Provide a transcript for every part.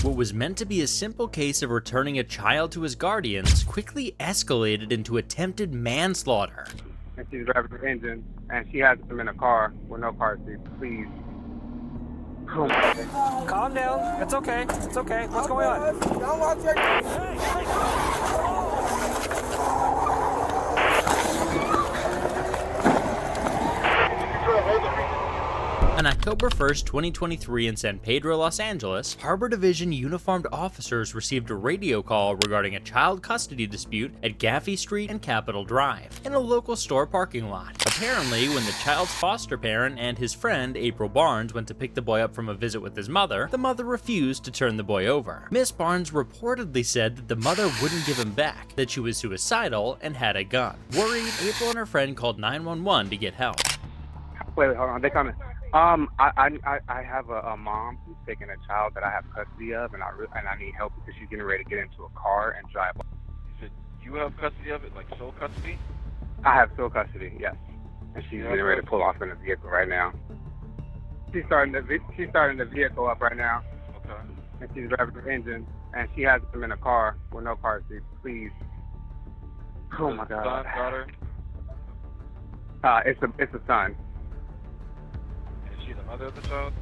What was meant to be a simple case of returning a child to his guardians quickly escalated into attempted manslaughter. And she's driving the engine, and she has him in a car with no car seat. Please. Oh my God. Calm down. It's okay. It's okay. What's going on? Don't watch your... On October 1st, 2023 in San Pedro, Los Angeles, Harbor Division uniformed officers received a radio call regarding a child custody dispute at Gaffey Street and Capitol Drive, in a local store parking lot. Apparently, when the child's foster parent and his friend, April Barnes, went to pick the boy up from a visit with his mother, the mother refused to turn the boy over. Miss Barnes reportedly said that the mother wouldn't give him back, that she was suicidal and had a gun. Worried, April and her friend called 911 to get help. Wait, hold on. They coming. I have a mom who's taking a child that I have custody of, and I need help because she's getting ready to get into a car and drive. You said you have custody of it, like sole custody? I have sole custody, yes. And she's getting ready to pull off in the vehicle right now. She's starting the vehicle up right now. Okay. And she's driving the engine, and she has him in a car with no car seat. Please. Oh my God. Son, daughter? It's a son. Is she the mother of the child?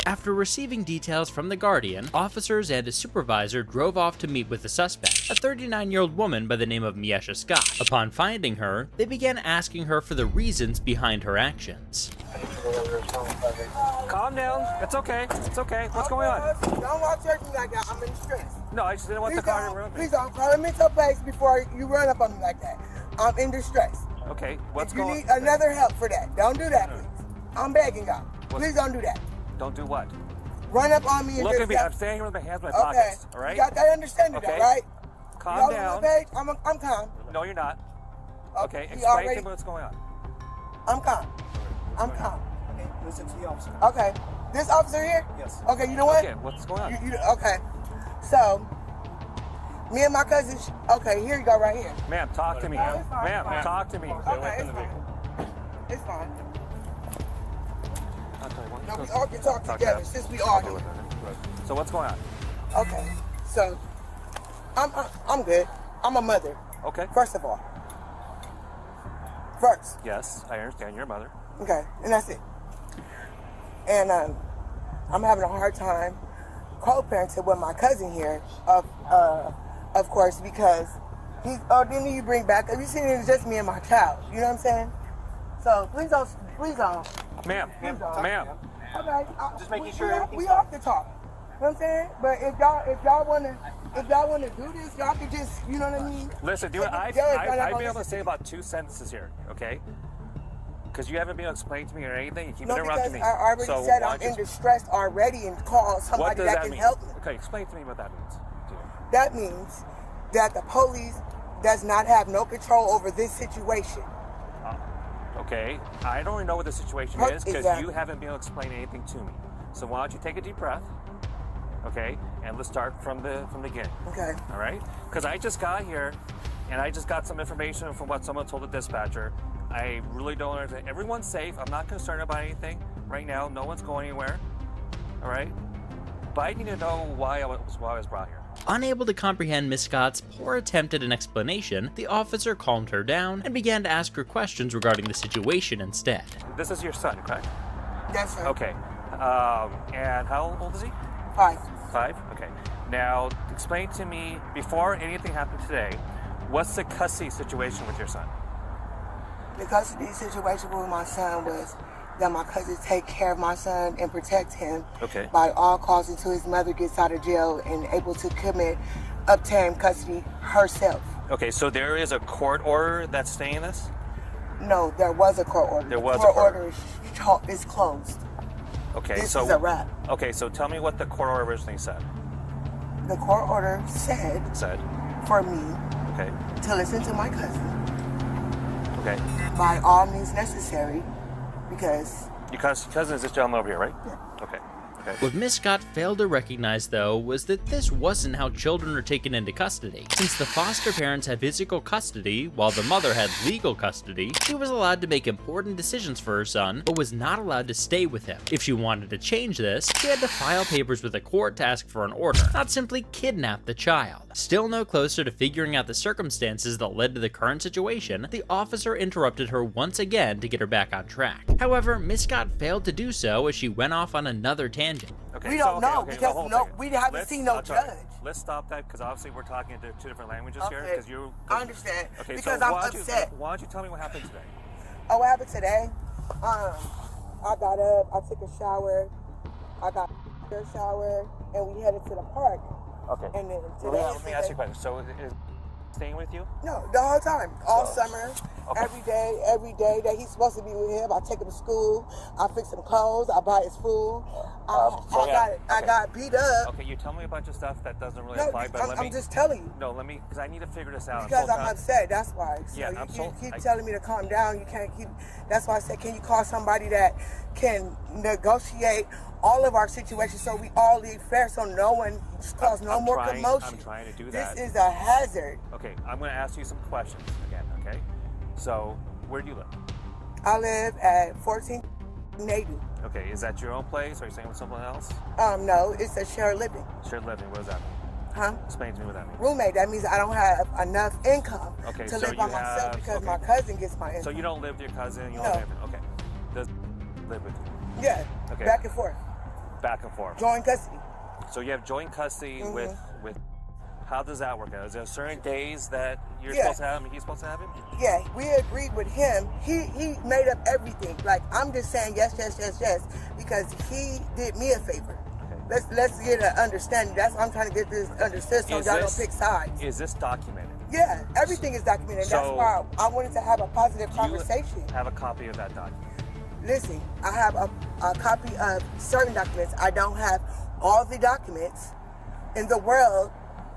After receiving details from the guardian, officers and a supervisor drove off to meet with the suspect, a 39-year-old woman by the name of Miesha Scott. Upon finding her, they began asking her for the reasons behind her actions. Calm down. It's okay. It's okay. What's going on? Don't walk search me like that. I'm in distress. No, I just didn't want the car to run me. Please don't call a mental place before you run up on me like that. I'm in distress. Okay, what's If you going need another help for that, don't do that, please. I'm begging y'all. Please don't do that. Don't do what? Run up on me and Look just at me. I'm standing here with my hands in my okay. pockets. All right? You got that understanding, Okay. though, right? Calm Y'all down. on my page? I'm calm. No, you're not. Okay, he explain already- to me what's going on. I'm calm. I'm calm. Okay, listen to the officer. Okay. This officer here? Yes. Okay, you know what? Okay, what's going on? Okay. So, me and my cousin, okay, here you go right here. Ma'am, talk to me. No, it's fine, Ma'am, it's fine. talk to me. Okay, it's fine. It's fine. I'll tell you what. No, we all can talk together since we argue. So what's going on? Okay, so I'm good. I'm a mother. Okay. First of all. First. Yes, I understand. You're a mother. Okay, and that's it. And I'm having a hard time co-parenting with my cousin here, of course, because then you bring back. Have you seen it? It's just me and my child. You know what I'm saying? So please don't. Ma'am, ma'am. Okay, Just making sure we have to talk. You know what I'm saying? But if y'all wanna do this, y'all can just, you know what I mean? Listen, dude, I've been able to say about 2 sentences here, okay? Because you haven't been able to explain to me or anything. You keep No, interrupting because me. I already So said why I'm don't in you- distress already and call What somebody does that that can mean? help me. Okay, explain to me what that means. That means that the police does not have no control over this situation. Okay, I don't even know what the situation What is because exactly? you haven't been able to explain anything to me. So why don't you take a deep breath, okay, and let's start from the beginning. Okay. All right? Because I just got here, and I just got some information from what someone told the dispatcher. I really don't understand. Everyone's safe. I'm not concerned about anything right now. No one's going anywhere. All right? But I need to know why I was brought here. Unable to comprehend Miss Scott's poor attempt at an explanation, the officer calmed her down and began to ask her questions regarding the situation instead. This is your son, correct? Yes, sir. Okay. And how old is he? 5. 5? Okay. Now, explain to me, before anything happened today, what's the custody situation with your son? The custody situation with my son was that my cousin take care of my son and protect him Okay. by all costs until his mother gets out of jail and able to obtain custody herself. Okay, so there is a court order that's saying this? No, there was a court order. There was the a court court order is closed. Okay, This so is a wrap. Okay, so tell me what the court order originally said. The court order said for me Okay. to listen to my cousin Okay. by all means necessary because Your cousin is this gentleman over here, right? Yeah. Okay. Okay. What Miss Scott failed to recognize, though, was that this wasn't how children are taken into custody. Since the foster parents had physical custody, while the mother had legal custody, she was allowed to make important decisions for her son, but was not allowed to stay with him. If she wanted to change this, she had to file papers with the court to ask for an order, not simply kidnap the child. Still no closer to figuring out the circumstances that led to the current situation, the officer interrupted her once again to get her back on track. However, Miss Scott failed to do so as she went off on another tangent. Okay, We so, don't okay, know okay, because hold on a no, second. we haven't seen no I'm sorry. judge. Let's stop that because obviously we're talking in two different languages here. Okay, Because you. I understand. Okay, Because so I'm why don't upset. why don't you tell me what happened today? Oh, what happened today? I got up, I took a shower, I got a shower, and we headed to the park. Okay. And then Well, today let me ask you a question. So is staying with you? No, the whole time, all So- summer, Okay. every day that he's supposed to be with him. I take him to school, I fix him clothes, I buy his food. I got beat up. Okay, you tell me a bunch of stuff that doesn't really No, apply, but let me. I'm just telling you. No, let me, because I need to figure this out. Because so I'm upset, that's why. So Yeah, you keep telling me to calm down. You can't keep. That's why I said, can you call somebody that can negotiate all of our situations so we all leave fair, so no one cause no more commotion. I'm trying to do that. This is a hazard. Okay, I'm going to ask you some questions again. Okay, so where do you live? I live at 14 Native. Okay, is that your own place? Or are you staying with someone else? No, it's a shared living. Shared living. What does that mean? Huh? Explain to me what that means. Roommate, that means I don't have enough income Okay, to so live by you myself have- because okay. my cousin gets my income. So you don't live with your cousin. You No. don't live. Okay. Does live with you? Yeah, Okay. back and forth. Back and forth. Joint custody. So you have joint custody Mm-hmm. with. How does that work out? Is there certain days that you're Yeah. supposed to have him and he's supposed to have him? Yeah, we agreed with him. He made up everything. Like, I'm just saying yes, because he did me a favor. Okay. Let's get an understanding. That's why I'm trying to get this understood so Is y'all this- don't pick sides. Is this documented? Yeah, everything is documented. That's So- why I wanted to have a positive Do conversation. you have a copy of that document? Listen, I have a copy of certain documents. I don't have all the documents in the world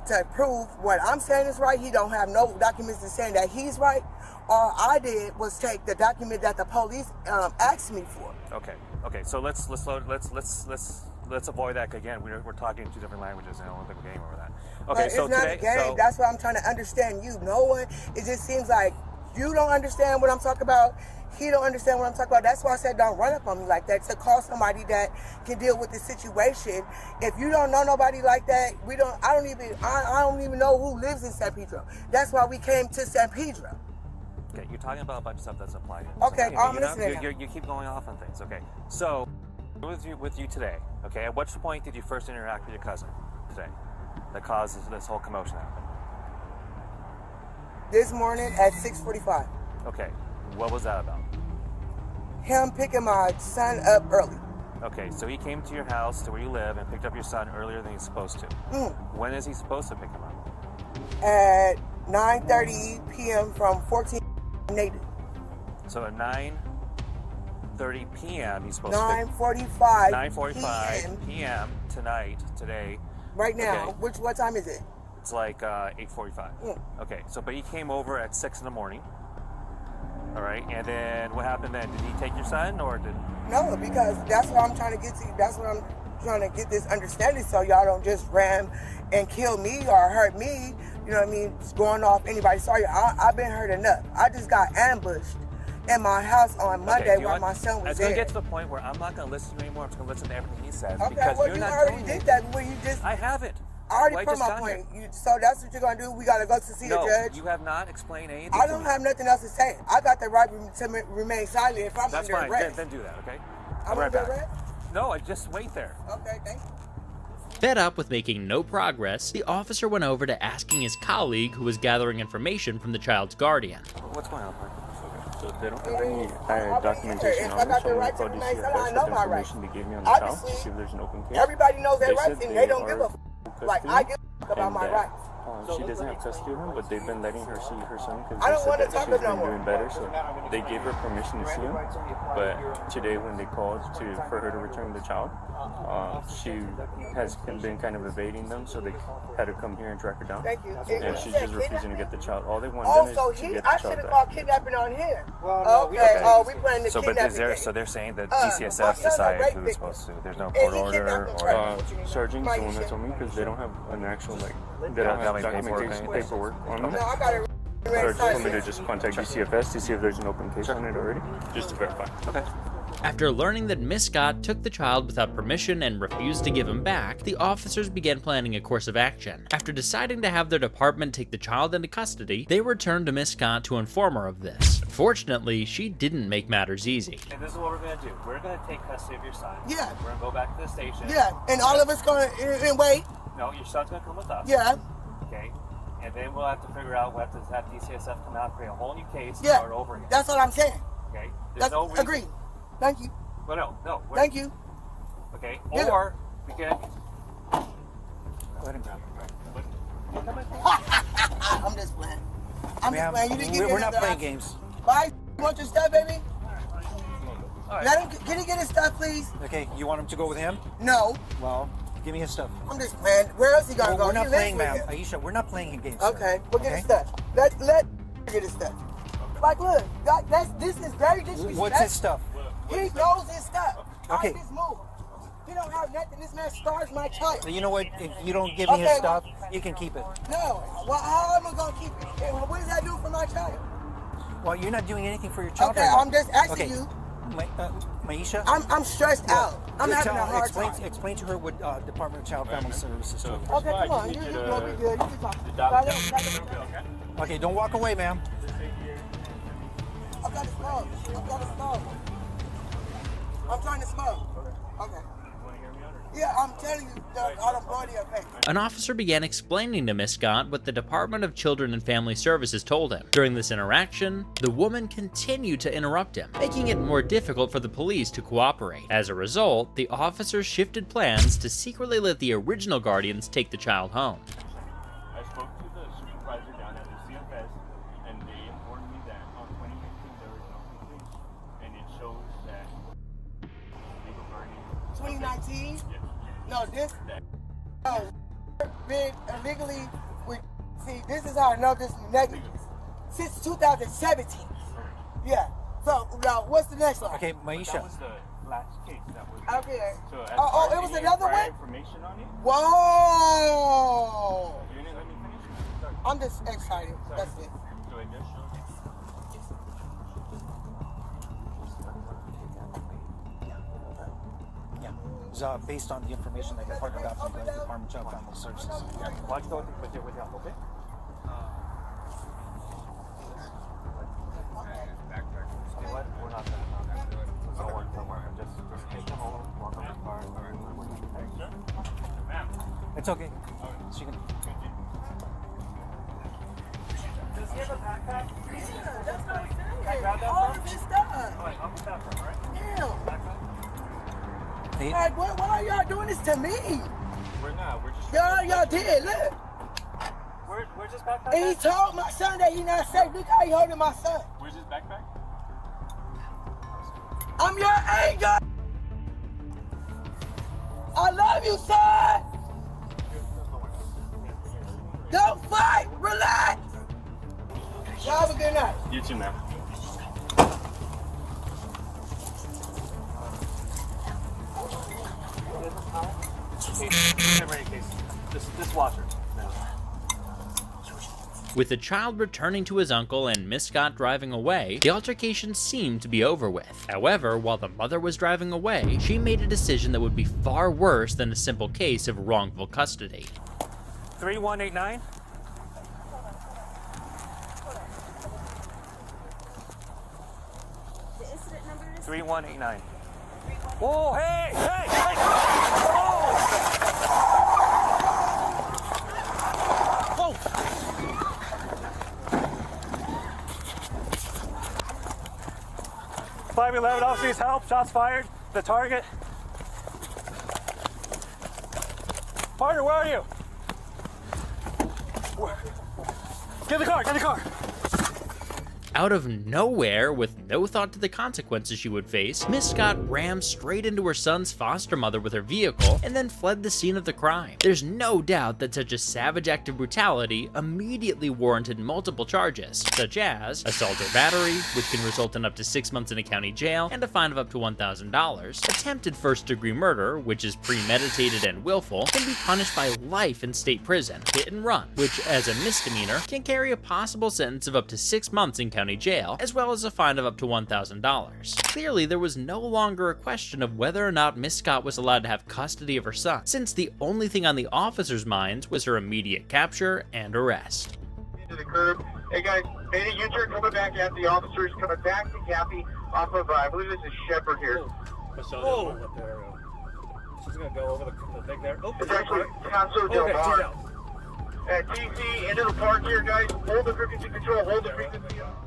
to prove what I'm saying is right. He don't have no documents to saying that he's right. All I did was take the document that the police asked me for. Okay. Okay. So let's avoid that again. We're talking two different languages, and I don't think we're getting over that. Okay. But So it's not today, a game. so That's why I'm trying to understand you. No one. It just seems like you don't understand what I'm talking about. He don't understand what I'm talking about. That's why I said don't run up on me like that. To call somebody that can deal with the situation. If you don't know nobody like that, I don't even know who lives in San Pedro. That's why we came to San Pedro. okay, you're talking about a bunch of stuff that's applied. Okay, So, I'm you know, listening. you keep going off on things. Okay. So with you today. Okay. At which point did you first interact with your cousin today? That caused this whole commotion to happen. This morning at 6:45. Okay. What was that about? Him picking my son up early. Okay, so he came to your house, to where you live, and picked up your son earlier than he's supposed to. When is he supposed to pick him up? At 9:30 p.m. from 14 Native. So at 9:30 p.m. he's supposed to 9:45. 9:45 p.m. today. Right now. Okay. What time is it? It's like 8:45. Okay, so but he came over at 6 in the morning. All right, and then what happened then? Did he take your son, or did? No, because that's what I'm trying to get to. That's what I'm trying to get this understanding so y'all don't just ram and kill me or hurt me. You know what I mean? It's going off anybody. Sorry, I've been hurt enough. I just got ambushed in my house on Monday while my son was It's going there. to get to the point where I'm not going to listen to you anymore. I'm just going to listen to everything he says. Okay, because well, you're you not already telling did me. that where you just... I haven't. I already Well, put just my got point. here. So that's what you're going to do? We got to go to see a judge? You have not explained anything I to don't me. have nothing else to say. I got the right to remain silent if I'm That's under fine. arrest. Then do that, okay? I'm right under back. arrest? No, just wait there. Okay, thank you. Fed up with making no progress, the officer went over to asking his colleague who was gathering information from the child's guardian. What's going on, Mark? So they don't have any documentation If on I it, got so the I'm right going to to call remain DCFS silent, I with know the my information rights. they gave me on the child Obviously, to see if there's an open case. Everybody knows their They rights said and they they don't are give a full like custody I give a about and my that rights. She doesn't have custody of him, but they've been letting her see her son because I they don't said wanna that talk she's to no been more. doing better. So they gave her permission to see him. But today, when they called for her to return the child, she has been kind of evading them, so they had to come here and track her down. Thank you. And she's just refusing to get the child. All they want Oh, done so is to he, get I the should child have back. called kidnapping on him. Well, no, we Okay, don't. we playing the So, but kidnapping is there? game. So they're saying that my DCSF son's a decided rape who they're victim. supposed to. There's no And court he order kidnapped or. him. Sergeant's the one Maisha. that told me because they don't have an actual they don't have have any paperwork or documentation anything? paperwork on them. No, I got it. Sergeant told me to just contact DCFS to see if there's an open case on it already, just to verify. Okay. After learning that Miss Scott took the child without permission and refused to give him back, the officers began planning a course of action. After deciding to have their department take the child into custody, they returned to Miss Scott to inform her of this. Fortunately, she didn't make matters easy. And this is what we're gonna do. We're gonna take custody of your son. Yeah. We're gonna go back to the station. Yeah, and all of us gonna and wait. No, your son's gonna come with us. Yeah, Okay. And then we'll have to figure out. We'll have to have DCSF come out, create a whole new case, and yeah. start over again. That's what I'm saying. Okay. There's That's no reason. agreed. Thank you. Well, no. Thank you. Okay. Yeah. Or we can. Let him grab it. I'm just playing. I'm just playing. You didn't give me We're not another playing option. games. Bye. You want your stuff, baby? All Let him. Can he get his stuff, please? Okay, you want him to go with him? No. Well, give me his stuff. I'm just playing. Where else he gonna go? We're not He playing, lives ma'am. with him. Aisha, we're not playing games. sir. Okay, we'll get his Okay? stuff. Let get his stuff. Like, look, this is very disrespectful. What's his stuff? He knows his stuff. Okay. All this move. He don't have nothing. This man stars my child. You know what? If you don't give me his Okay, stuff, you can keep it. No. Well, how am I gonna keep it? Hey, well, what does that do for my child? Well, you're not doing anything for your child. Okay, right now. I'm just asking Okay. you. Maisha? I'm stressed out. I'm having a hard explain, time. Explain to her what Department of Child Family Services told you. Okay, come on. You're gonna be good. You can talk. Okay, don't walk away, ma'am. I've got to smoke. I've got to smoke. I'm trying to smoke. Okay. Yeah, I'm telling you, I don't blow your face. An officer began explaining to Miss Scott what the Department of Children and Family Services told him. During this interaction, the woman continued to interrupt him, making it more difficult for the police to cooperate. As a result, the officers shifted plans to secretly let the original guardians take the child home. I spoke to the supervisor down at the CFS, and they informed me that on 2019 there was no complaints, and it shows that legal guardian. 2019? No, this. No, been illegally with. See, this is how I know this is negligence. Since 2017. Yeah. So, now, what's the next one? Okay, That Maisha. was the last case that was. Okay. So as Oh, far it as was any another prior one? information on it, Whoa! you didn't let me finish. Sorry. I'm just excited. That's it. So it just shows. Yeah. It was based on the information that your partner got from the Department of Child Family Services. Why don't you go with your help, okay? You know what? We're not gonna do it. Don't worry. I'm just take him home, walk on the car. It's okay. She can. Does he have a backpack? Yeah, that's what I'm saying. Can I grab that All from? of this stuff. Alright, I'll get that from, alright? Damn. Backpack? Hey, Like, why are y'all doing this to me? We're not. We're just. Y'all did. Look. Where's his backpack? And he at? told my son that he not safe. Look how he holding my son. Where's his backpack? I'm your angel. I love you, son. Don't fight. Relax. Y'all have a good night. You too, man. This washer. With the child returning to his uncle and Miss Scott driving away, the altercation seemed to be over with. However, while the mother was driving away, she made a decision that would be far worse than a simple case of wrongful custody. 3189. The incident number is 3189. Whoa, hey! Whoa! 511 officers help, shots fired. The target. Partner, where are you? Get in the car, get in the car! Out of nowhere, with no thought to the consequences she would face, Miss Scott rammed straight into her son's foster mother with her vehicle and then fled the scene of the crime. There's no doubt that such a savage act of brutality immediately warranted multiple charges, such as assault or battery, which can result in up to 6 months in a county jail and a fine of up to $1,000. Attempted first-degree murder, which is premeditated and willful, can be punished by life in state prison. Hit and run, which as a misdemeanor can carry a possible sentence of up to 6 months in county jail, as well as a fine of up to $1,000. Clearly, there was no longer a question of whether or not Miss Scott was allowed to have custody of her son, since the only thing on the officers' minds was her immediate capture and arrest. Into the curb. Hey guys, made a U-turn coming back at the officers, coming back to Gaffey off of, I believe this is Shepherd here. Oh! She's gonna go over the thing there. Oh, It's actually Conso Del Mar. At TC, into the park here, guys. Hold the frequency control, hold the frequency up.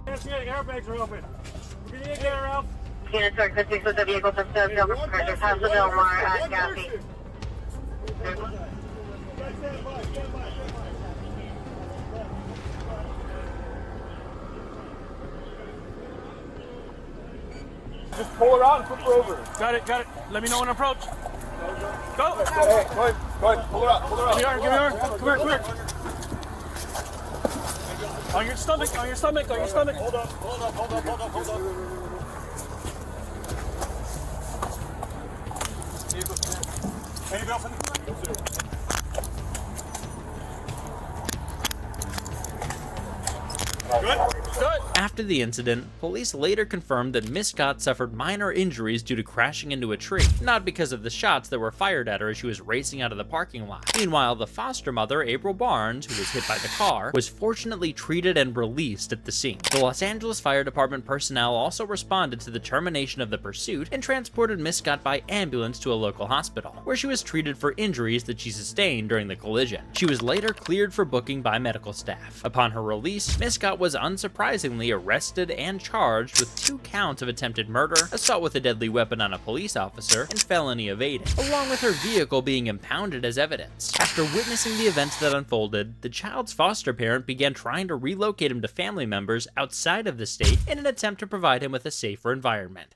The airbags are open. Can you get her out? Unit 56 with the vehicle from Conso Del Mar at Gaffey. Just pull her out and flip her over. Got it. Let me know when to approach. Go! Hey, go ahead, pull her out, Give me her. Come here. On your stomach. Hold up. Anybody else? Good. After the incident, police later confirmed that Miss Scott suffered minor injuries due to crashing into a tree, not because of the shots that were fired at her as she was racing out of the parking lot. Meanwhile, the foster mother, April Barnes, who was hit by the car, was fortunately treated and released at the scene. The Los Angeles Fire Department personnel also responded to the termination of the pursuit and transported Miss Scott by ambulance to a local hospital, where she was treated for injuries that she sustained during the collision. She was later cleared for booking by medical staff. Upon her release, Miss Scott was unsurprisingly arrested and charged with 2 counts of attempted murder, assault with a deadly weapon on a police officer, and felony evading, along with her vehicle being impounded as evidence. After witnessing the events that unfolded, the child's foster parent began trying to relocate him to family members outside of the state in an attempt to provide him with a safer environment.